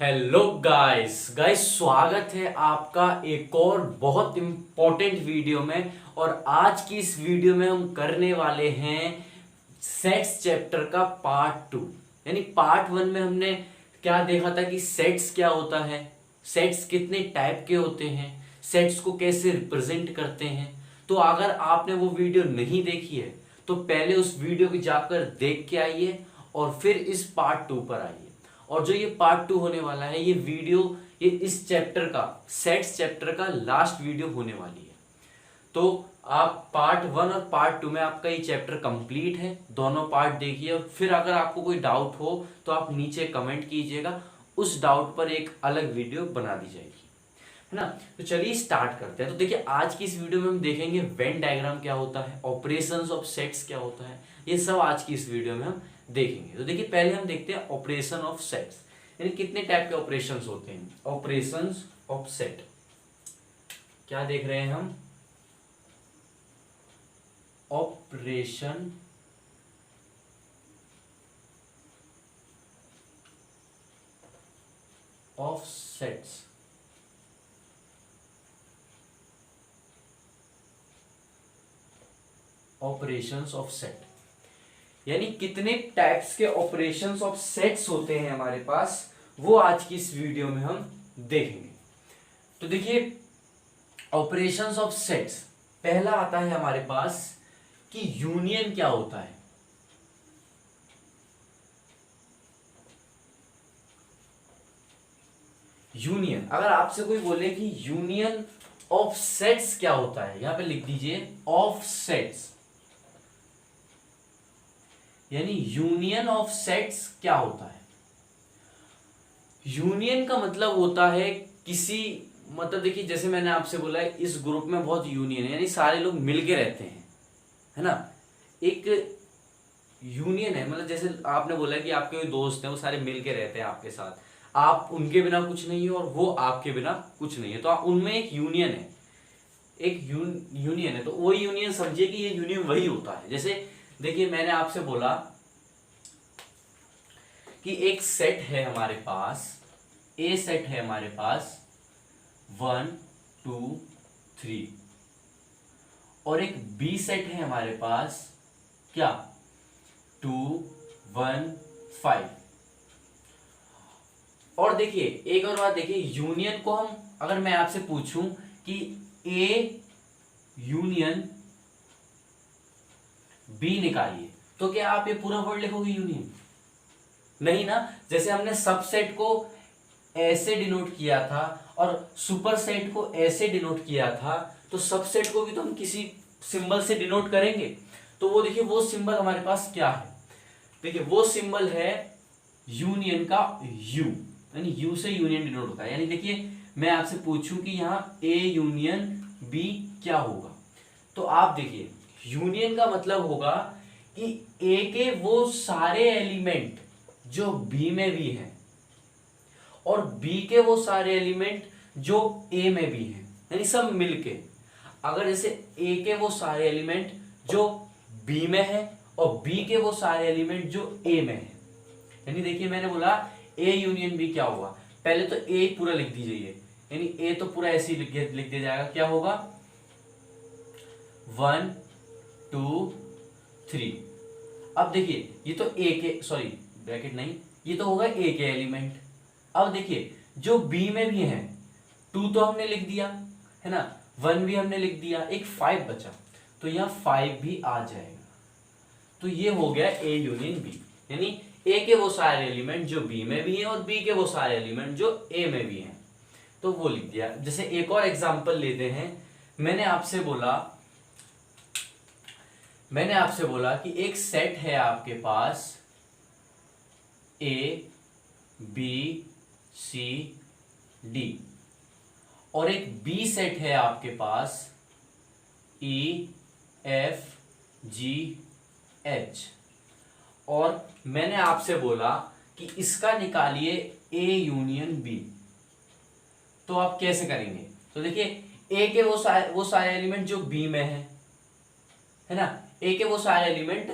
Hello guys स्वागत है आपका एक और बहुत इम्पोर्टेंट वीडियो में। और आज की इस वीडियो में हम करने वाले हैं सेट्स चैप्टर का पार्ट 2। यानी पार्ट 1 में हमने क्या देखा था कि सेट्स क्या होता है, सेट्स कितने टाइप के होते हैं, सेट्स को कैसे रिप्रेजेंट करते हैं। तो अगर आपने वो वीडियो नहीं देखी है तो पहले उस वीडियो को जाकर देख के आइए और फिर इस पार्ट 2 पर आइए। और जो ये पार्ट 2 होने वाला है, ये वीडियो ये इस चैप्टर का सेट्स चैप्टर का लास्ट वीडियो होने वाली है। तो आप पार्ट 1 और पार्ट 2 में आपका ये चैप्टर कंप्लीट है, दोनों पार्ट देखिए। और फिर अगर आपको कोई डाउट हो तो आप नीचे कमेंट कीजिएगा, उस डाउट पर एक अलग वीडियो बना दी जाएगी, है ना। तो चलिए स्टार्ट करते हैं। तो देखिए आज की इस वीडियो में हम देखेंगे वेन डायग्राम क्या होता है, ऑपरेशंस ऑफ सेट्स क्या होता है, ये सब आज की इस वीडियो में हम देखेंगे। तो देखिए पहले हम देखते हैं ऑपरेशन ऑफ सेट्स, यानी कितने टाइप के ऑपरेशंस होते हैं। ऑपरेशंस ऑफ सेट क्या देख रहे हैं हम, operation of sets. Operations of set यानी कितने टाइप्स के ऑपरेशंस ऑफ सेट्स होते हैं हमारे पास, वो आज की इस वीडियो में हम देखेंगे। तो देखिए ऑपरेशंस ऑफ सेट्स पहला आता है हमारे पास कि यूनियन क्या होता है। यूनियन, अगर आपसे कोई बोले कि यूनियन ऑफ सेट्स क्या होता है, यहां पे लिख दीजिए ऑफ सेट्स। यानी यूनियन ऑफ सेट्स क्या होता है। यूनियन का मतलब होता है किसी, मतलब देखिए जैसे मैंने आपसे बोला है इस ग्रुप में बहुत यूनियन है, यानी सारे लोग मिलके रहते हैं, है ना। एक यूनियन है, मतलब जैसे आपने बोला है कि आपके कोई दोस्त हैं वो सारे मिलके रहते हैं आपके साथ, आप उनके बिना कुछ नहीं हो और वो आपके बिना कुछ नहीं है, तो उनमें एक यूनियन है, एक यूनियन है। तो वो यूनियन समझिए कि ये यूनियन वही होता है। जैसे देखिए मैंने आपसे बोला कि एक सेट है हमारे पास, ए सेट है हमारे पास 1 2 3, और एक बी सेट है हमारे पास क्या 2 1 5। और देखिए एक और बात देखिए, यूनियन को हम, अगर मैं आपसे पूछूं कि ए यूनियन बी निकालिए, तो क्या आप ये पूरा वर्ड लिखोगे यूनियन? नहीं ना। जैसे हमने सबसेट को ऐसे डिनोट किया था और सुपरसेट को ऐसे डिनोट किया था, तो सबसेट को भी तो हम किसी सिंबल से डिनोट करेंगे। तो वो देखिए वो सिंबल हमारे पास क्या है, देखिए वो सिंबल है यूनियन का यू, यानी यू से यूनियन डिनोट होता है। यानी देखिए मैं आपसे पूछूं कि यहाँ ए यूनियन बी क्या होगा, तो आप देखिए यूनियन का मतलब होगा कि ए के वो सारे एलिमेंट जो बी में भी हैं और बी के वो सारे एलिमेंट जो ए में भी हैं, यानी सब मिलके। अगर जैसे ए के वो सारे एलिमेंट जो बी में है और बी के वो सारे एलिमेंट जो ए में है, यानी देखिए मैंने बोला ए यूनियन बी क्या होगा, पहले तो ए पूरा लिख दीजिए, यानी ए तो पूरा ऐसे ही लिख दिया जाएगा, क्या होगा 1 2 3। अब देखिए ये तो ए के, सॉरी ब्रैकेट नहीं, ये तो होगा ए के एलिमेंट। अब देखिए जो बी में भी है 2 तो हमने लिख दिया, है ना, 1 भी हमने लिख दिया, एक 5 बचा, तो यहाँ 5 भी आ जाएगा। तो ये हो गया ए यूनियन बी, यानी ए के वो सारे एलिमेंट जो बी में भी हैं और बी के वो सारे एलिमेंट जो ए में भी हैं, तो वो लिख दिया। जैसे एक और एग्जांपल लेते हैं, मैंने आपसे बोला कि एक सेट है आपके पास ए बी सी डी, और एक बी सेट है आपके पास ई एफ जी एच, और मैंने आपसे बोला कि इसका निकालिए ए यूनियन बी, तो आप कैसे करेंगे। तो देखिए ए के वो सारे एलिमेंट जो बी में है ना, ए के वो सारे एलिमेंट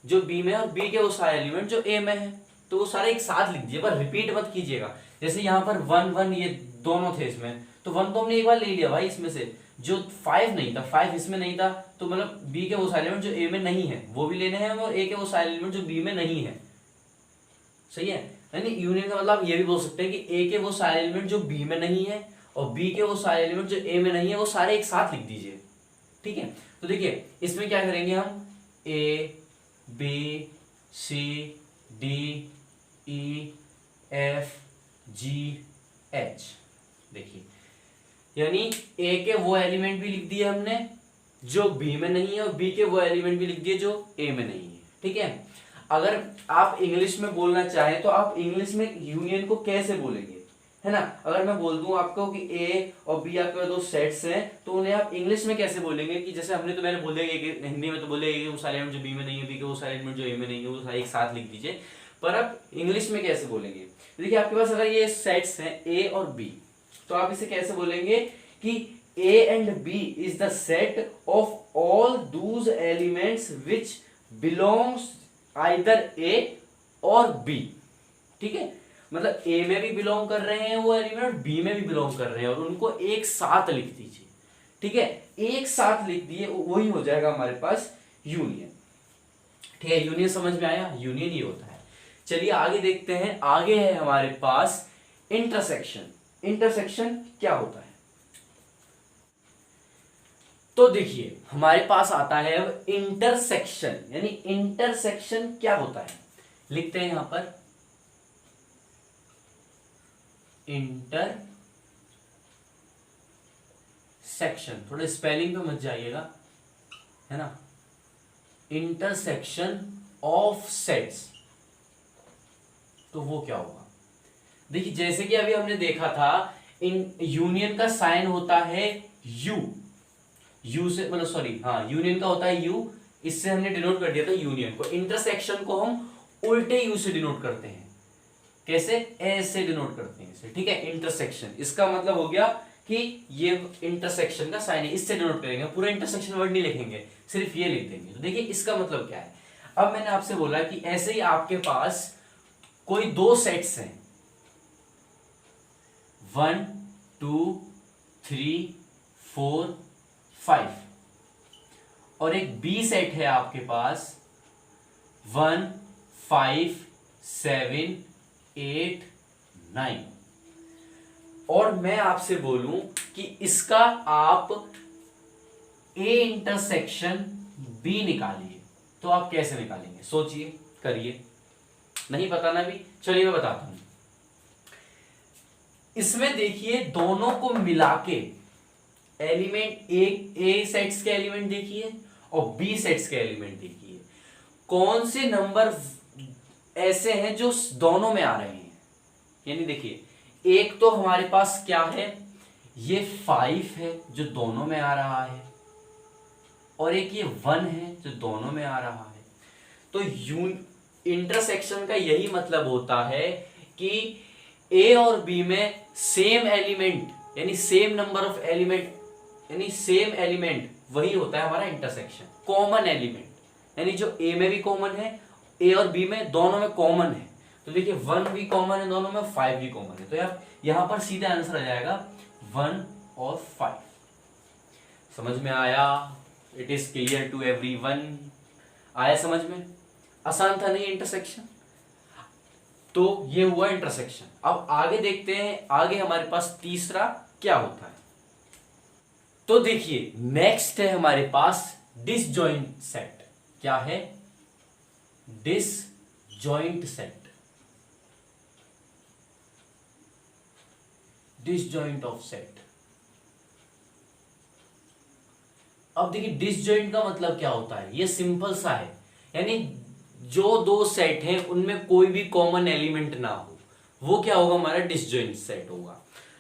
जो बी में है और बी के वो सारे एलिमेंट जो ए में है, तो वो सारे एक साथ लिख दीजिए, पर रिपीट मत कीजिएगा। जैसे यहाँ पर 1 1 ये दोनों थे इसमें, तो 1 तो हमने एक बार ले लिया भाई इसमें से, जो 5 नहीं था, 5 इसमें नहीं था, तो मतलब बी के वो सारे एलिमेंट जो ए में नहीं है वो भी लेने हैं, और ए के वो सारे एलिमेंट जो बी में नहीं है। सही है, यानी यूनियन का मतलब ये भी बोल सकते हैं कि ए के वो सारे एलिमेंट जो बी में नहीं है और बी के वो सारे एलिमेंट जो ए में नहीं है वो सारे एक साथ लिख दीजिए। ठीक है, तो देखिए इसमें क्या करेंगे हम, A B C D E F G H. देखिए यानी ए के वो एलिमेंट भी लिख दिए हमने जो बी में नहीं है और बी के वो एलिमेंट भी लिख दिए जो ए में नहीं है। ठीक है, अगर आप इंग्लिश में बोलना चाहें तो आप इंग्लिश में यूनियन को कैसे बोलेंगे, है ना। अगर मैं बोल दूं आपको कि ए और बी आपके दो सेट्स हैं, तो उन्हें आप इंग्लिश में कैसे बोलेंगे, कि जैसे हमने तो मैंने बोल दिया कि हिंदी में तो बोलेगा कि वो सारे एलिमेंट जो बी में नहीं है, बी के वो सारे एलिमेंट जो ए में नहीं है वो सारे एक साथ लिख दीजिए, पर आप इंग्लिश में कैसे बोलेंगे। देखिए आपके पास अगर ये सेट्स हैं ए और बी, तो आप इसे कैसे बोलेंगे कि A and B is the set of all those elements which belongs either A और बी। ठीक है, मतलब ए में भी बिलोंग कर रहे हैं वो एलिमेंट, बी में भी बिलोंग कर रहे हैं, और उनको एक साथ लिख दीजिए। ठीक है, एक साथ लिख दिए, वही हो जाएगा हमारे पास यूनियन। ठीक है, यूनियन समझ में आया, यूनियन ही होता है। चलिए आगे देखते हैं, आगे है हमारे पास इंटरसेक्शन। इंटरसेक्शन क्या होता है, तो देखिए हमारे पास आता है अब इंटरसेक्शन। यानी इंटरसेक्शन क्या होता है, लिखते हैं यहां पर इंटरसेक्शन, थोड़े स्पेलिंग पे मत जाइएगा, है ना। इंटरसेक्शन ऑफ सेट्स, तो वो क्या होगा, देखिए जैसे कि अभी हमने देखा था इन यूनियन का साइन होता है यू, यू से मतलब सॉरी हाँ यूनियन का होता है यू, इससे हमने डिनोट कर दिया था यूनियन को। इंटरसेक्शन को हम उल्टे यू से डिनोट करते हैं, कैसे, एस से डिनोट करते हैं इसे। ठीक है, इंटरसेक्शन इसका मतलब हो गया कि ये इंटरसेक्शन का साइन है, इससे डिनोट करेंगे, पूरा इंटरसेक्शन वर्ड नहीं लिखेंगे, सिर्फ ये लिख देंगे। तो देखिए इसका मतलब क्या है, अब मैंने आपसे बोला कि ऐसे ही आपके पास कोई दो सेट्स हैं 1 2 3 4 5 और एक बी सेट है आपके पास 1 5 7 8 9, और मैं आपसे बोलूं कि इसका आप ए इंटरसेक्शन बी निकालिए, तो आप कैसे निकालेंगे, सोचिए, करिए। नहीं पता ना भी, चलिए मैं बताता हूं। इसमें देखिए दोनों को मिला के एलिमेंट ए सेट्स के एलिमेंट देखिए और बी सेट्स के एलिमेंट देखिए, कौन से नंबर ऐसे हैं जो दोनों में आ रहे हैं। यानी देखिए एक तो हमारे पास क्या है, ये 5 है जो दोनों में आ रहा है, और एक ये 1 है जो दोनों में आ रहा है। तो इंटरसेक्शन का यही मतलब होता है कि ए और बी में सेम एलिमेंट यानी सेम नंबर ऑफ एलिमेंट यानी सेम एलिमेंट, वही होता है हमारा इंटरसेक्शन। कॉमन एलिमेंट यानी जो ए में भी कॉमन है, ए और बी में दोनों में कॉमन है। तो देखिए 1 भी कॉमन है दोनों में, 5 भी कॉमन है, तो यार यहां पर सीधा आंसर आ जाएगा 1 और 5। समझ में आया, it is clear to everyone, आया समझ में, आसान था नहीं इंटरसेक्शन। तो ये हुआ इंटरसेक्शन। अब आगे देखते हैं, आगे हमारे पास तीसरा क्या होता है। तो देखिए नेक्स्ट है हमारे पास डिसजॉइंट सेट। क्या है, disjoint set, disjoint of set. अब देखिए डिसजॉइंट का मतलब क्या होता है, ये सिंपल सा है, यानी जो दो सेट हैं उनमें कोई भी कॉमन एलिमेंट ना हो, वो क्या होगा, हमारा डिसजॉइंट सेट होगा।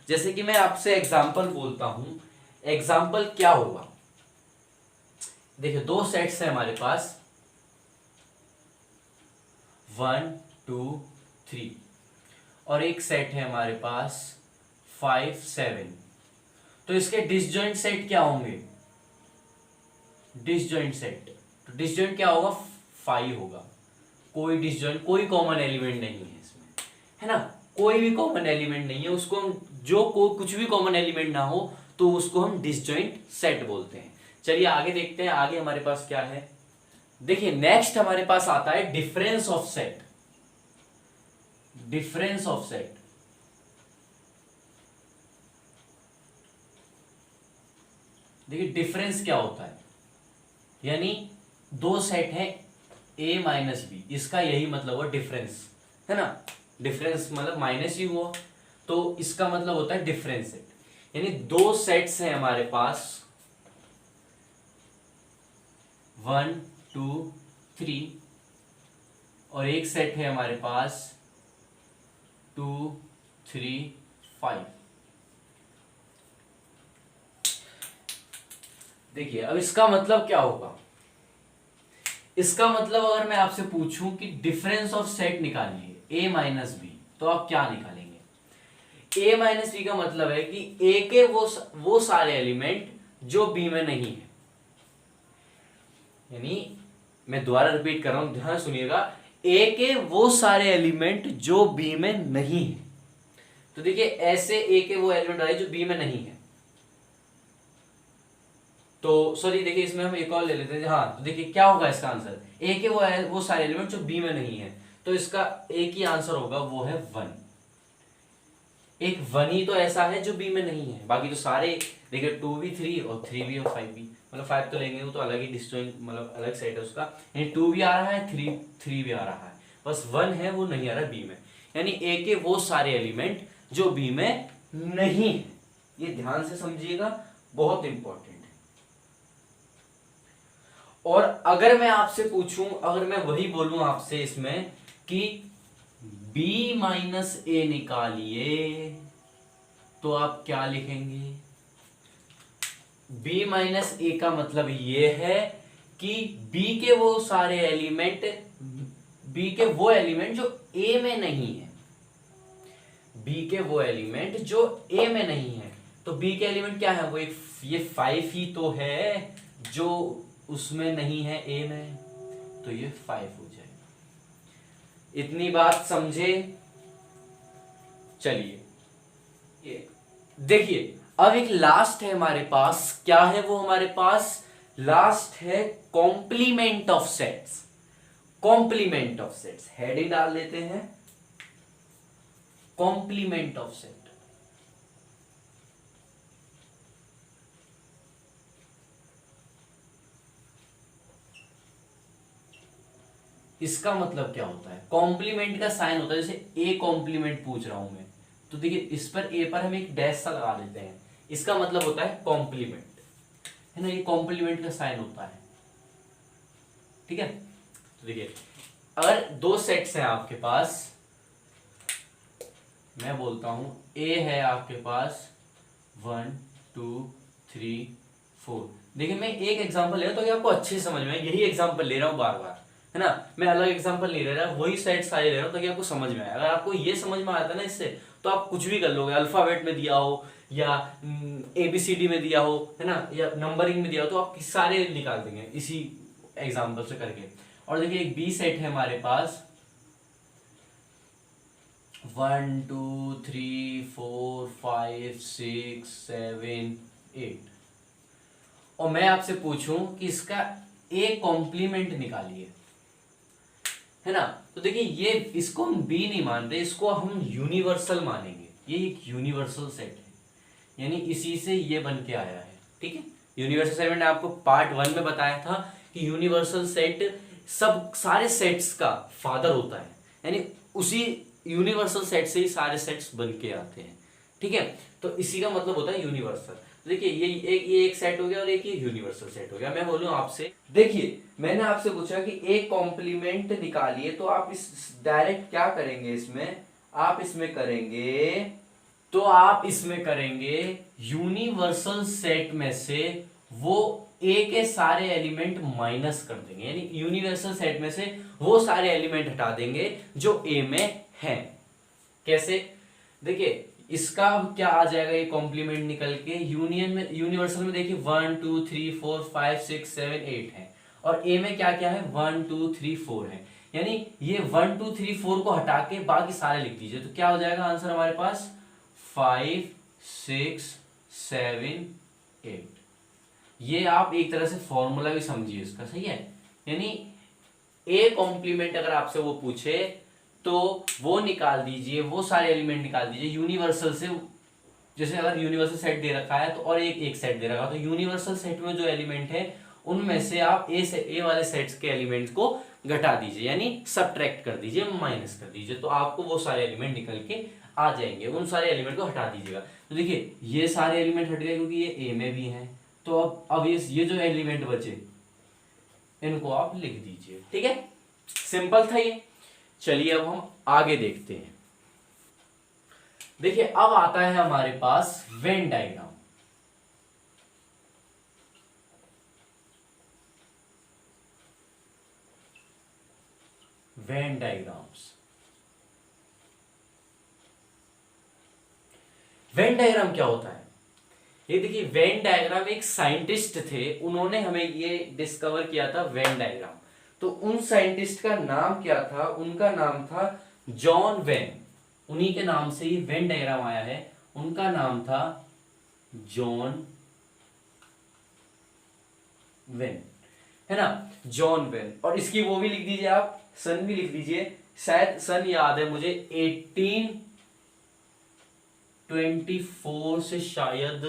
जैसे कि मैं आपसे एग्जांपल बोलता हूं, एग्जाम्पल क्या होगा, देखिए दो सेट्स हैं हमारे पास 1 2 3 और एक सेट है हमारे पास 5 7। तो इसके डिसजॉइंट सेट क्या होंगे, डिसजॉइंट सेट, तो डिसजॉइंट क्या होगा, 5 होगा। कोई डिसजॉइंट, कोई कॉमन एलिमेंट नहीं है इसमें, है ना, कोई भी कॉमन एलिमेंट नहीं है उसको हम कुछ भी कॉमन एलिमेंट ना हो तो उसको हम डिसजॉइंट सेट बोलते हैं। चलिए आगे देखते हैं, आगे हमारे पास क्या है। देखिए नेक्स्ट हमारे पास आता है difference of set. Difference of set, देखिए डिफरेंस क्या होता है, यानी दो सेट है a माइनस बी, इसका यही मतलब हुआ डिफरेंस, है ना। डिफरेंस मतलब माइनस ही हुआ, तो इसका मतलब होता है डिफरेंस सेट। यानी दो सेट्स हैं हमारे पास 1 2 3 और एक सेट है हमारे पास 2 3 5। देखिए अब इसका मतलब क्या होगा, इसका मतलब अगर मैं आपसे पूछूं कि डिफरेंस ऑफ सेट निकालिए a माइनस बी, तो आप क्या निकालेंगे। a माइनस बी का मतलब है कि a के वो सारे एलिमेंट जो b में नहीं है। यानी मैं दोबारा रिपीट कर रहा हूं, ध्यान सुनिएगा, a के वो सारे एलिमेंट जो b में नहीं है। तो देखिए ऐसे a के वो एलिमेंट आए जो b में नहीं है, तो सॉरी देखिए इसमें हम एक और ले लेते हैं। हाँ तो देखिए क्या होगा इसका आंसर, ए के वो सारे एलिमेंट जो बी में नहीं है, तो इसका एक ही आंसर होगा, वो है 1। एक 1 ही तो ऐसा है जो बी में नहीं है, बाकी तो सारे देखिए 2 भी 3 और 3 भी और 5 भी, मतलब 5 तो लेंगे वो तो अलग ही डिस्जॉइंट मतलब अलग सेट है उसका। यानी 2 भी आ रहा है 3 भी आ रहा है, बस 1 है वो नहीं आ रहा बी में। यानी ए के वो सारे एलिमेंट जो बी में नहीं है, ये ध्यान से समझिएगा, बहुत इंपॉर्टेंट है। और अगर मैं आपसे पूछूं, अगर मैं वही बोलूं आपसे इसमें कि b माइनस ए निकालिए, तो आप क्या लिखेंगे। b माइनस ए का मतलब ये है कि b के वो सारे एलिमेंट, b के वो एलिमेंट जो a में नहीं है, b के वो एलिमेंट जो a में नहीं है, तो b के एलिमेंट क्या है, वो एक ये 5 ही तो है जो उसमें नहीं है a में, तो ये 5 हो जाएगा। इतनी बात समझे। चलिए देखिए अब एक लास्ट है हमारे पास, क्या है वो हमारे पास लास्ट है complement of sets. Complement of sets head ही डाल देते हैं, कॉम्प्लीमेंट ऑफ सेट। इसका मतलब क्या होता है, कॉम्प्लीमेंट का साइन होता है, जैसे ए कॉम्प्लीमेंट पूछ रहा हूं मैं, तो देखिए इस पर ए पर हम एक डैश सा लगा देते हैं, इसका मतलब होता है कॉम्प्लीमेंट, है ना, ये कॉम्प्लीमेंट का साइन होता है। ठीक है, तो देखिए अगर दो सेट्स हैं आपके पास, मैं बोलता हूं ए है आपके पास 1 2 3 4। देखिए मैं एक एग्जांपल ले रहा हूं तो आपको अच्छे से समझ में आए, यही एग्जांपल ले रहा हूं बार बार, है ना, मैं अलग एग्जांपल नहीं ले रहा, वही सेट सारे ले रहा हूं ताकि आपको समझ में आए। अगर आपको ये समझ में आता है ना इससे, तो आप कुछ भी कर लोगे, अल्फाबेट में दिया हो या ABCD में दिया हो, है ना, या नंबरिंग में दिया हो, तो आप सारे निकाल देंगे इसी एग्जाम्पल से करके। और देखिए एक बी सेट है हमारे पास 1 2 3 4 5 6 7 8, और मैं आपसे पूछूं कि इसका ए कॉम्प्लीमेंट निकालिए, है ना, तो देखिए ये इसको हम बी नहीं मान रहे, इसको हम यूनिवर्सल मानेंगे, ये एक यूनिवर्सल सेट है, यानी इसी से ये बन के आया है। ठीक है, यूनिवर्सल सेट मैंने आपको पार्ट 1 में बताया था कि यूनिवर्सल सेट सब सारे सेट्स का फादर होता है, यानी उसी यूनिवर्सल सेट से ही सारे सेट्स बन के आते हैं। ठीक है, तो इसी का मतलब होता है यूनिवर्सल। देखिए ये एक सेट हो गया और एक ये यूनिवर्सल सेट हो गया। मैं बोलूं आपसे, देखिए मैंने आपसे पूछा कि एक कॉम्प्लीमेंट निकालिए, तो आप इस डायरेक्ट क्या करेंगे, इसमें आप इसमें करेंगे, तो आप इसमें करेंगे यूनिवर्सल सेट में से वो ए के सारे एलिमेंट माइनस कर देंगे, यानी यूनिवर्सल सेट में से वो सारे एलिमेंट हटा देंगे जो ए में हैं। कैसे, देखिए इसका क्या आ जाएगा, ये कॉम्प्लीमेंट निकल के यूनियन में, यूनिवर्सल में देखिए 1 2 3 4 5 6 7 8 है, और ए में क्या क्या है 1 2 3 4 है, यानी ये 1 2 3 4 को हटा के बाकी सारे लिख दीजिए, तो क्या हो जाएगा आंसर हमारे पास 5 6 7 8। ये आप एक तरह से फॉर्मूला भी समझिए इसका, सही है। यानी ए कॉम्प्लीमेंट अगर आपसे वो पूछे तो वो निकाल दीजिए, वो सारे एलिमेंट निकाल दीजिए यूनिवर्सल से। जैसे अगर यूनिवर्सल सेट दे रखा है तो और एक सेट दे रखा है, तो यूनिवर्सल सेट में जो एलिमेंट है उनमें से आप ए वाले सेट्स के एलिमेंट्स को घटा दीजिए, यानी सब्ट्रैक्ट कर दीजिए, माइनस कर दीजिए, तो आपको वो सारे एलिमेंट निकल के आ जाएंगे। उन सारे एलिमेंट को हटा दीजिएगा, तो देखिए ये सारे एलिमेंट हट गए क्योंकि ये ए में भी हैं। तो अब ये जो एलिमेंट बचे इनको आप लिख दीजिए, ठीक है। सिंपल था ये। चलिए अब हम आगे देखते हैं। देखिए अब आता है हमारे पास Venn diagram. Venn diagrams. Venn diagram क्या होता है? ये देखिए वेन डायग्राम एक साइंटिस्ट थे, उन्होंने हमें ये डिस्कवर किया था वेन डायग्राम। तो उन साइंटिस्ट का नाम क्या था? उनका नाम था जॉन वेन। उन्हीं के नाम से ये वेन डायग्राम आया है। उनका नाम था जॉन वेन, है ना, जॉन वेन। और इसकी वो भी लिख दीजिए आप, सन भी लिख दीजिए। शायद सन याद है मुझे 1824 से शायद,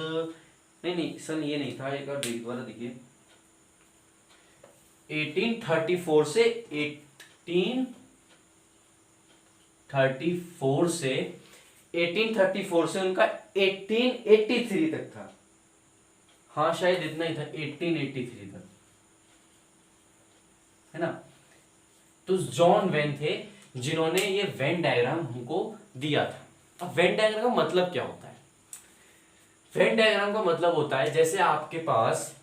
नहीं सन ये नहीं था, एक और दोबारा देखिए, 1834 से 1834 से उनका 1883 तक था। हाँ शायद इतना ही था, 1883 तक, है ना। तो जॉन वेन थे जिन्होंने ये वेन डायग्राम हमको दिया था। अब वेन डायग्राम का मतलब क्या होता है? वेन डायग्राम का मतलब होता है जैसे आपके पास,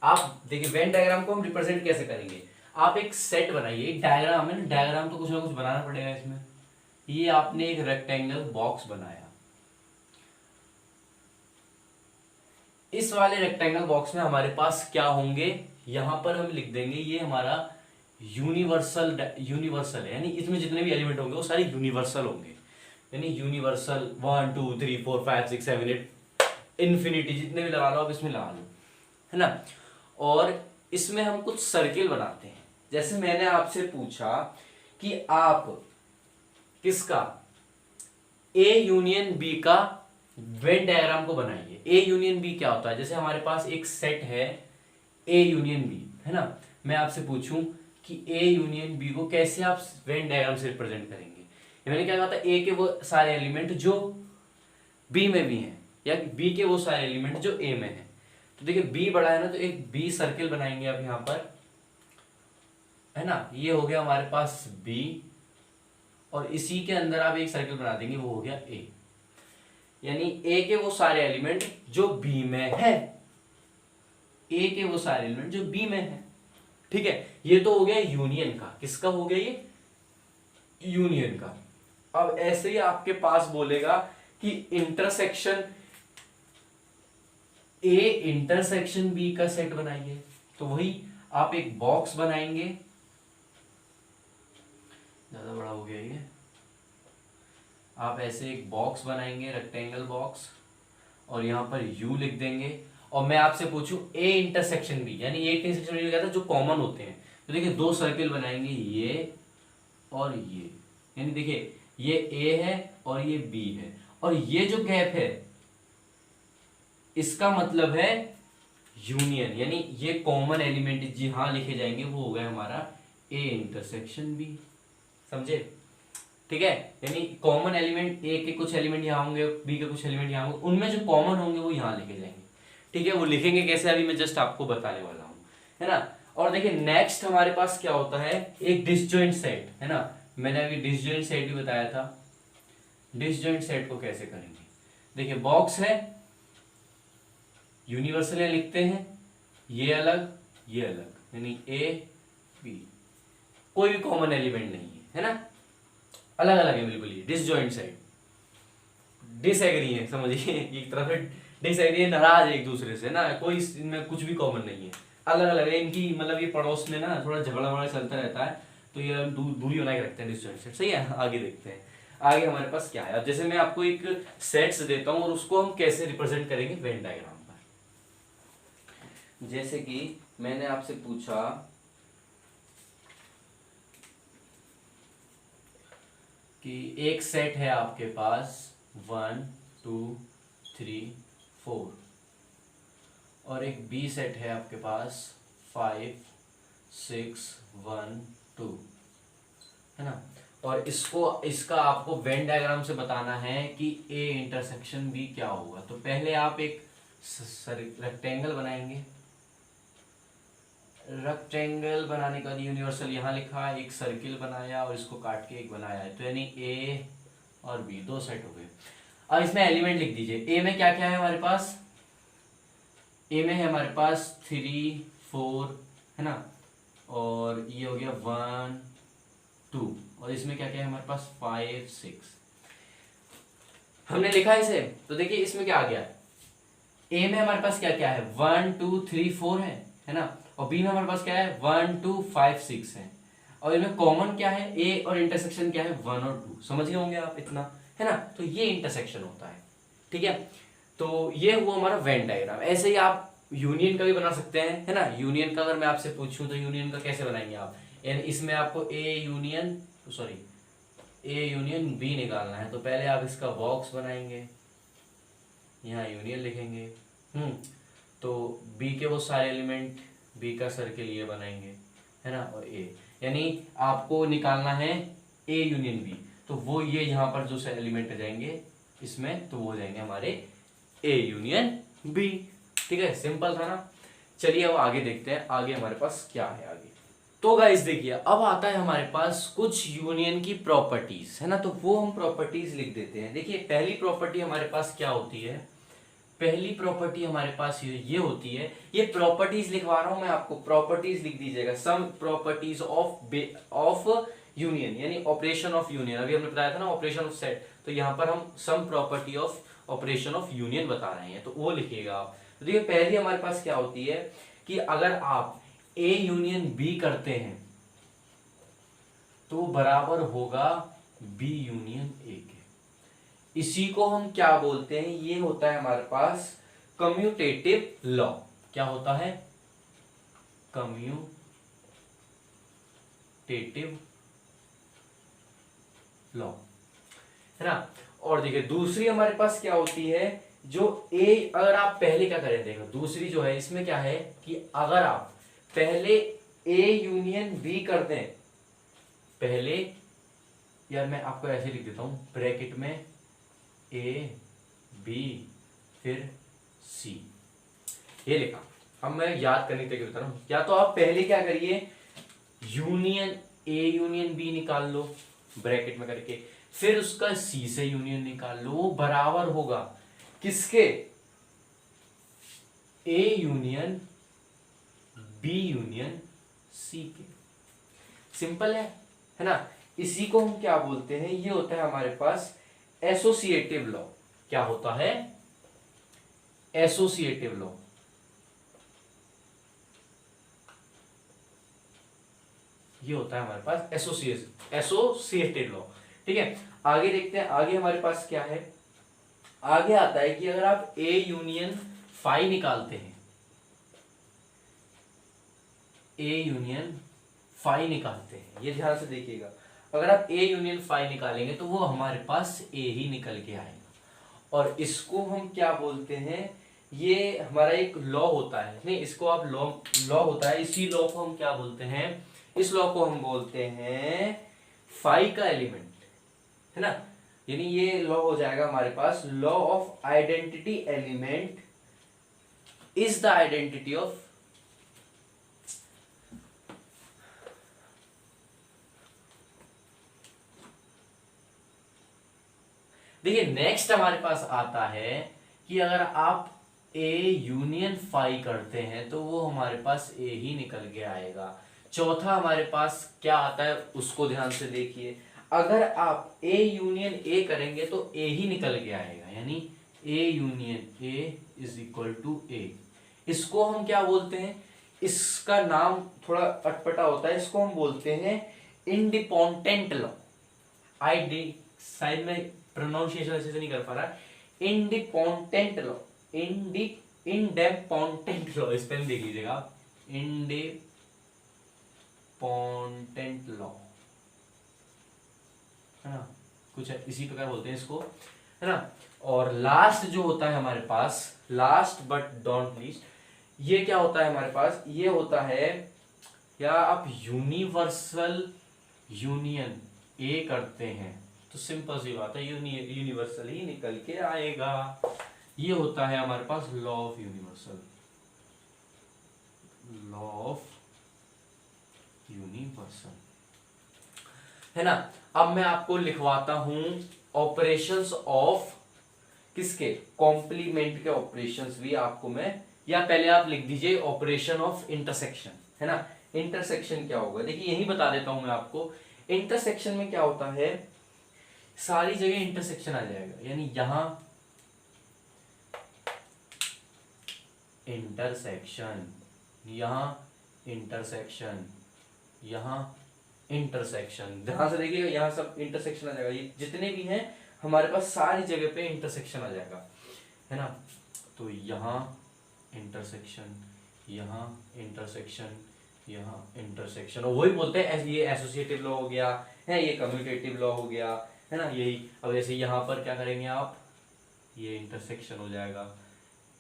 आप देखिए वेन डायग्राम को हम रिप्रेजेंट कैसे करेंगे। आप एक सेट बनाइए, डायग्राम है ना, डायग्राम तो कुछ ना कुछ बनाना पड़ेगा इसमें। ये आपने एक रेक्टेंगल बॉक्स बनाया, इस वाले रेक्टेंगल बॉक्स में हमारे पास क्या होंगे, यहां पर हम लिख देंगे ये हमारा यूनिवर्सल है, यानी इसमें जितने भी एलिमेंट होंगे वो सारे यूनिवर्सल होंगे। यानी यूनिवर्सल 1 2 3 4 5 6 7 8 इन्फिनिटी, जितने भी लगा लो आप इसमें लगा लो, है ना। और इसमें हम कुछ सर्किल बनाते हैं। जैसे मैंने आपसे पूछा कि आप किसका, ए यूनियन बी का वेन डायग्राम को बनाइए। ए यूनियन बी क्या होता है? जैसे हमारे पास एक सेट है ए यूनियन बी, है ना। मैं आपसे पूछूं कि ए यूनियन बी को कैसे आप वेन डायग्राम से रिप्रेजेंट करेंगे। मैंने क्या कहा था, ए के वो सारे एलिमेंट जो बी में भी हैं, या बी के वो सारे एलिमेंट जो ए में हैं। तो देखिए बी बड़ा है ना, तो एक बी सर्किल बनाएंगे आप यहां पर, है ना। ये हो गया हमारे पास बी, और इसी के अंदर आप एक सर्किल बना देंगे, वो हो गया ए। यानी ए के वो सारे एलिमेंट जो बी में है, ए के वो सारे एलिमेंट जो बी में है, ठीक है। ये तो हो गया यूनियन का। किसका हो गया ये? यूनियन का। अब ऐसे ही आपके पास बोलेगा कि इंटरसेक्शन ए इंटरसेक्शन बी का सेट बनाइए, तो वही आप एक बॉक्स बनाएंगे, ज्यादा बड़ा हो गया ये, आप ऐसे एक बॉक्स बनाएंगे, रेक्टेंगल बॉक्स, और यहां पर यू लिख देंगे। और मैं आपसे पूछूं ए इंटरसेक्शन बी, यानी ए इंटरसेक्शन बी क्या था, जो कॉमन होते हैं। तो देखिए दो सर्किल बनाएंगे, ये और ये, यानी देखिए ये ए है और ये बी है, और ये जो गैप है इसका मतलब है यूनियन, यानी ये कॉमन एलिमेंट जहां लिखे जाएंगे वो हो गया हमारा ए इंटरसेक्शन बी, समझे? ठीक है, यानी कॉमन एलिमेंट ए के कुछ एलिमेंट यहाँ होंगे, बी के कुछ एलिमेंट यहाँ होंगे, उनमें जो कॉमन होंगे वो यहाँ लिखे जाएंगे। ठीक है, वो लिखेंगे कैसे अभी मैं जस्ट आपको बताने वाला हूँ, है ना। और देखिए नेक्स्ट हमारे पास क्या होता है, एक डिसजॉइंट सेट, है ना। मैंने अभी डिसजॉइंट सेट भी बताया था। डिसजॉइंट सेट को कैसे करेंगे? देखिए बॉक्स है, यूनिवर्सल लिखते हैं, ये अलग ये अलग, यानी ए बी, कोई भी कॉमन एलिमेंट नहीं है ना, अलग अलग है बिल्कुल। ये डिसजॉइंट सेट, डिसएग्री है, समझिए एक तरफ से डिसएग्री है, नाराज है एक दूसरे से ना, कोई इनमें कुछ भी कॉमन नहीं है, अलग अलग है इनकी। मतलब ये पड़ोस में ना थोड़ा झगड़ा वगड़ा चलता रहता है, तो ये हम दूरी बना के रखते हैं डिस्टेंस सेट। सही है, आगे देखते हैं आगे हमारे पास क्या है। अब जैसे मैं आपको एक सेट्स देता हूँ और उसको हम कैसे रिप्रेजेंट करेंगे वेन डायग्राम पर। जैसे कि मैंने आपसे पूछा कि एक सेट है आपके पास 1 2 3 4 और एक बी सेट है आपके पास 5 6 1 2, है ना। और इसका आपको वेन डायग्राम से बताना है कि ए इंटरसेक्शन बी क्या होगा। तो पहले आप एक रेक्टेंगल बनाएंगे। रेक्टेंगल बनाने के बाद यूनिवर्सल यहाँ लिखा, एक सर्किल बनाया और इसको काट के एक बनाया है, तो यानी ए और बी दो सेट हो गए। अब इसमें एलिमेंट लिख दीजिए। ए में क्या क्या है हमारे पास, ए में है हमारे पास 3 4, है ना, और ये हो गया 1 2, और इसमें क्या क्या है हमारे पास 5 6। हमने लिखा इसे, तो देखिए इसमें क्या आ गया, ए में हमारे पास क्या क्या है 1 2 3 4 है ना, और बी में हमारे पास क्या है 1 2 5 6 है, और इनमें कॉमन क्या है ए और इंटरसेक्शन क्या है 1 और 2। समझ गए होंगे आप इतना, है ना। तो ये इंटरसेक्शन होता है, ठीक है। तो ये हुआ हमारा वेन डायग्राम। ऐसे ही आप यूनियन का भी बना सकते हैं, है ना। यूनियन का अगर मैं आपसे पूछूं तो यूनियन का कैसे बनाएंगे आप, यानी इसमें आपको ए यूनियन बी निकालना है, तो पहले आप इसका बॉक्स बनाएंगे, यहाँ यूनियन लिखेंगे, तो बी के वो सारे एलिमेंट, बी का सर्किल ये बनाएंगे, है ना, और ए, यानी आपको निकालना है ए यूनियन बी, तो वो ये यहाँ पर जो से एलिमेंट आ जाएंगे इसमें, तो वो हो जाएंगे हमारे ए यूनियन बी। ठीक है, सिंपल था ना। चलिए अब आगे देखते हैं आगे हमारे पास क्या है आगे। तो गाइस देखिए अब आता है हमारे पास कुछ यूनियन की प्रॉपर्टीज, है ना, तो वो हम प्रॉपर्टीज लिख देते हैं। देखिए पहली प्रॉपर्टी हमारे पास क्या होती है, पहली प्रॉपर्टी हमारे पास ये होती है, ये प्रॉपर्टीज लिखवा रहा हूं मैं आपको, प्रॉपर्टीज लिख दीजिएगा, सम प्रॉपर्टीज ऑफ यूनियन, यानी ऑपरेशन ऑफ यूनियन। अभी हमने बताया था ना ऑपरेशन ऑफ सेट, तो यहां पर हम sum property of operation of union बता रहे हैं, तो वो लिखिएगा आप। तो देखिए पहली हमारे पास क्या होती है कि अगर आप ए यूनियन बी करते हैं तो बराबर होगा बी यूनियन ए के। इसी को हम क्या बोलते हैं, ये होता है हमारे पास कम्यूटेटिव लॉ। क्या होता है, कम्यूटेटिव लॉ, है ना। और देखिए दूसरी हमारे पास क्या होती है, जो ए, अगर आप पहले क्या करें, देखो दूसरी जो है इसमें क्या है कि अगर आप पहले ए यूनियन बी कर दें, पहले, यार मैं आपको ऐसे लिख देता हूं ब्रैकेट में ए बी फिर सी, ये लिखा। अब मैं याद करने के लिए बता रहा हूं, या तो आप पहले क्या करिए यूनियन ए यूनियन बी निकाल लो ब्रैकेट में करके, फिर उसका सी से यूनियन निकाल लो, वो बराबर होगा किसके, A union B union C के। सिंपल है ना। इसी को हम क्या बोलते हैं, ये होता है हमारे पास एसोसिएटिव लॉ। क्या होता है, एसोसिएटिव लॉ। ये होता है हमारे पास एसोसिएटेड लॉ। ठीक है, आगे देखते हैं आगे हमारे पास क्या है। आगे आता है कि अगर आप ए यूनियन फाई निकालते हैं, ए यूनियन फाई निकालते हैं, ये ध्यान से देखिएगा, अगर आप ए यूनियन फाई निकालेंगे तो वो हमारे पास ए ही निकल के आएगा। और इसको हम क्या बोलते हैं, ये हमारा एक लॉ होता है, नहीं इसको आप लॉ होता है, इसी लॉ को हम क्या बोलते हैं, इस लॉ को हम बोलते हैं फाई का एलिमेंट, है ना। यानी ये लॉ हो जाएगा हमारे पास law of identity element is the identity of, देखिए नेक्स्ट हमारे पास आता है कि अगर आप ए यूनियन फाई करते हैं तो वो हमारे पास ए ही निकल के आएगा। चौथा हमारे पास क्या आता है उसको ध्यान से देखिए, अगर आप ए यूनियन ए करेंगे तो ए ही निकल के आएगा, यानी A union A is equal to A. इसको हम क्या बोलते हैं, इसका नाम थोड़ा अटपटा होता है, इसको हम बोलते हैं इंडिपेंडेंट लॉ, आई डी शायद मैं प्रोनाउंसिएशन अच्छे से नहीं कर पा रहा, independent law, independent law, spelling देख लीजिएगा आप, इंडिपेंडेंट लॉ, है ना, कुछ इसी प्रकार बोलते हैं इसको, है ना। और लास्ट जो होता है हमारे पास, लास्ट बट डोंट लीस्ट, ये क्या होता है हमारे पास, ये होता है, या आप यूनिवर्सल यूनियन ए करते हैं तो सिंपल सी बात है यूनिवर्सल ही निकल के आएगा। ये होता है हमारे पास law of universal, law of universal, है ना। अब मैं आपको लिखवाता हूं ऑपरेशंस ऑफ किसके, कॉम्प्लीमेंट के ऑपरेशंस भी आपको मैं, या पहले आप लिख दीजिए ऑपरेशन ऑफ इंटरसेक्शन, है ना। इंटरसेक्शन क्या होगा, देखिए यही बता देता हूं मैं आपको। इंटरसेक्शन में क्या होता है, सारी जगह इंटरसेक्शन आ जाएगा, यानी यहां इंटरसेक्शन, यहां इंटरसेक्शन, यहां इंटरसेक्शन, ध्यान से देखिएगा, यहां सब इंटरसेक्शन आ जाएगा, ये जितने भी हैं हमारे पास सारी जगह पे इंटरसेक्शन आ जाएगा, है ना। तो यहां इंटरसेक्शन, यहां इंटरसेक्शन, यहां इंटरसेक्शन, और वही बोलते हैं ये एसोसिएटिव लॉ हो गया है, ये कम्यूटेटिव लॉ हो गया, है ना, यही। अब जैसे यहां पर क्या करेंगे आप, ये इंटरसेक्शन हो जाएगा,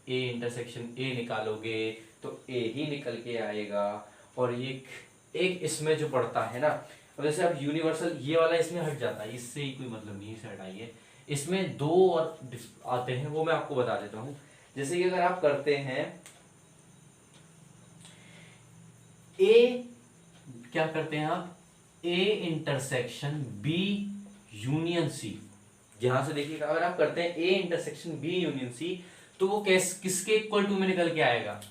ए इंटरसेक्शन ए निकालोगे तो ए ही निकल के आएगा, और ये एक इसमें जो पड़ता है ना, अब जैसे अब यूनिवर्सल ये वाला इसमें हट जाता है, इससे ही कोई मतलब नहीं, इसे हटाइए। इसमें दो और आते हैं, वो मैं आपको बता देता हूं। जैसे कि अगर आप करते हैं ए, क्या करते हैं आप, A intersection B union C, यहां से देखिएगा अगर आप करते हैं A intersection B union C, तो वो किसके इक्वल टू में निकल के आएगा,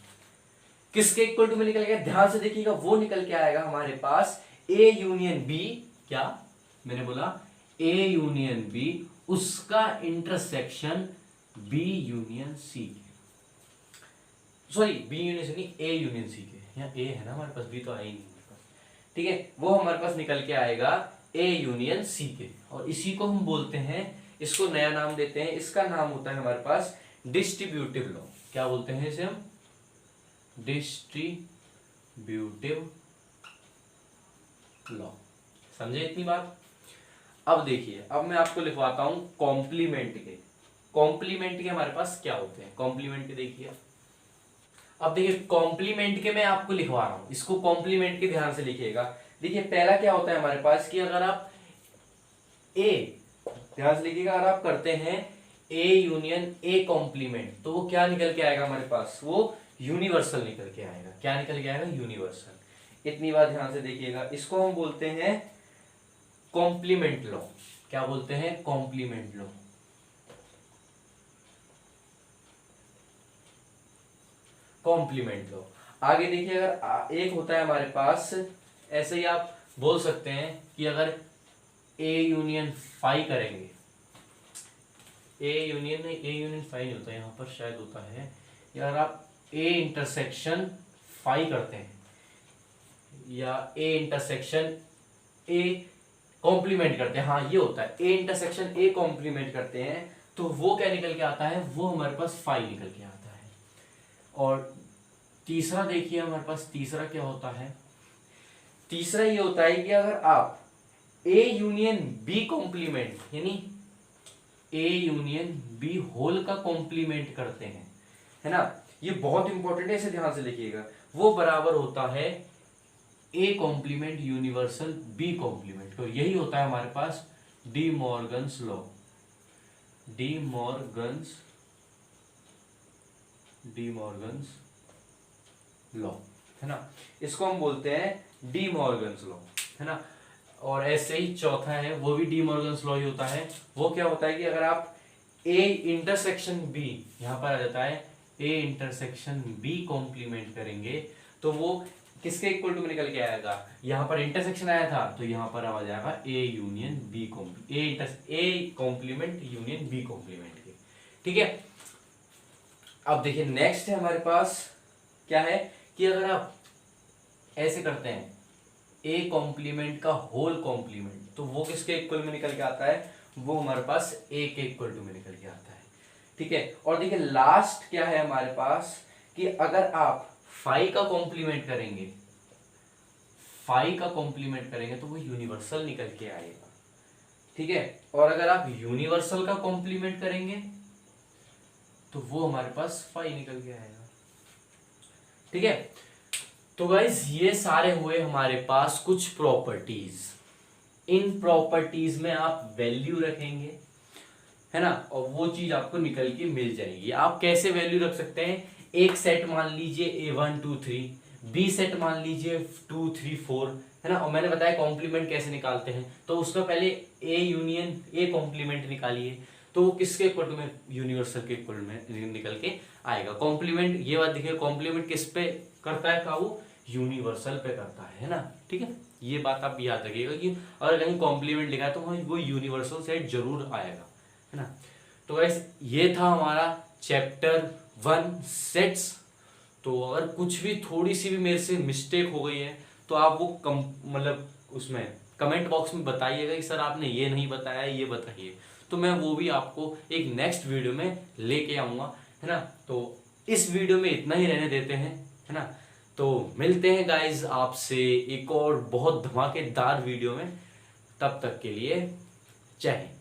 किसके इक्वल टू में निकल गया, ध्यान से देखिएगा, वो निकल के आएगा हमारे पास ए यूनियन बी, क्या मैंने बोला, ए यूनियन बी, उसका intersection B union C, sorry B union C नहीं, ए यूनियन सी के, यहाँ ए है ना हमारे पास, बी तो आई नहीं हमारे पास, ठीक है, वो हमारे पास निकल के आएगा ए यूनियन सी के, और इसी को हम बोलते हैं, इसको नया नाम देते हैं, इसका नाम होता है हमारे पास डिस्ट्रीब्यूटिव लॉ। क्या बोलते हैं इसे हम, डिस्ट्रीब्यूटिव लॉ, समझे इतनी बात। अब देखिए, अब मैं आपको लिखवाता हूं कॉम्प्लीमेंट के, कॉम्प्लीमेंट के हमारे पास क्या होते हैं, कॉम्प्लीमेंट के देखिए, अब देखिए कॉम्प्लीमेंट के मैं आपको लिखवा रहा हूं, इसको कॉम्प्लीमेंट के ध्यान से लिखिएगा। देखिए पहला क्या होता है हमारे पास कि अगर आप ए, ध्यान से लिखिएगा, अगर आप करते हैं ए यूनियन ए कॉम्प्लीमेंट, तो वो क्या निकल के आएगा हमारे पास, वो यूनिवर्सल निकल के आएगा, क्या निकल के आएगा, यूनिवर्सल। इतनी बात ध्यान से देखिएगा, इसको हम बोलते हैं कॉम्प्लीमेंट लॉ, क्या बोलते हैं, कॉम्प्लीमेंट लॉ, कॉम्प्लीमेंट लॉ। आगे देखिए, अगर एक होता है हमारे पास, ऐसे ही आप बोल सकते हैं कि अगर ए यूनियन फाई करेंगे, ए यूनियन नहीं, ए यूनियन फाई नहीं होता, यहां पर शायद होता है, या अगर आप ए इंटरसेक्शन फाई करते हैं, या ए इंटरसेक्शन ए कॉम्प्लीमेंट करते हैं, हाँ ये होता है, ए इंटरसेक्शन ए कॉम्प्लीमेंट करते हैं, तो वो क्या निकल के आता है, वो हमारे पास फाई निकल के आता है। और तीसरा देखिए हमारे पास, तीसरा क्या होता है, तीसरा ये होता है कि अगर आप ए यूनियन बी कॉम्प्लीमेंट, यानी ए यूनियन बी होल का कॉम्प्लीमेंट करते हैं, है ना, ये बहुत इंपॉर्टेंट है, इसे ध्यान से लिखिएगा, वो बराबर होता है A complement universal B complement, तो यही होता है हमारे पास De Morgan's law, De Morgan's law, है ना, इसको हम बोलते हैं डी मॉर्गन्स लॉ, है ना। और ऐसे ही चौथा है, वो भी डी मॉर्गन्स लॉ ही होता है, वो क्या होता है कि अगर आप ए इंटरसेक्शन बी, यहां पर आ जाता है ए इंटरसेक्शन बी कॉम्प्लीमेंट करेंगे, तो वो किसके इक्वल टू में निकल के आएगा, यहां पर इंटरसेक्शन आया था तो यहां पर आ जाएगा A union B A complement union B complement के, ठीक है। अब देखिए नेक्स्ट है हमारे पास क्या है कि अगर आप ऐसे करते हैं ए कॉम्प्लीमेंट का होल कॉम्प्लीमेंट, तो वो किसके इक्वल में निकल के आता है, वो हमारे पास ए के इक्वल टू में निकल के आता है। ठीक है, और देखिए लास्ट क्या है हमारे पास कि अगर आप फाइव का कॉम्प्लीमेंट करेंगे, फाइव का कॉम्प्लीमेंट करेंगे तो वो यूनिवर्सल निकल के आएगा। ठीक है, और अगर आप यूनिवर्सल का कॉम्प्लीमेंट करेंगे तो वो हमारे पास फाइव निकल के आएगा। ठीक है, तो गाइस ये सारे हुए हमारे पास कुछ प्रॉपर्टीज। इन प्रॉपर्टीज में आप वैल्यू रखेंगे, है ना, और वो चीज आपको निकल के मिल जाएगी। आप कैसे वैल्यू रख सकते हैं, एक सेट मान लीजिए A1 2 3, बी सेट मान लीजिए 2 3 4, है ना, और मैंने बताया कॉम्प्लीमेंट कैसे निकालते हैं, तो उसका पहले ए यूनियन ए कॉम्प्लीमेंट निकालिए, तो वो किसके इक्वल में, यूनिवर्सल के इक्वल में निकल के आएगा। कॉम्प्लीमेंट, ये बात देखिए, कॉम्प्लीमेंट किस पे करता है काबू, यूनिवर्सल पे करता है ना। ठीक है, ये बात आप याद रखिएगा कि अगर कहीं कॉम्प्लीमेंट लिखा है तो वो यूनिवर्सल सेट जरूर आएगा, है ना। तो गाइस ये था हमारा चैप्टर 1 सेट्स। तो अगर कुछ भी थोड़ी सी भी मेरे से मिस्टेक हो गई है तो आप वो मतलब उसमें कमेंट बॉक्स में बताइएगा कि सर आपने ये नहीं बताया, ये बताइए, तो मैं वो भी आपको एक नेक्स्ट वीडियो में लेके आऊँगा, है ना। तो इस वीडियो में इतना ही रहने देते हैं, है ना। तो मिलते हैं गाइज आपसे एक और बहुत धमाकेदार वीडियो में, तब तक के लिए जय हिंद।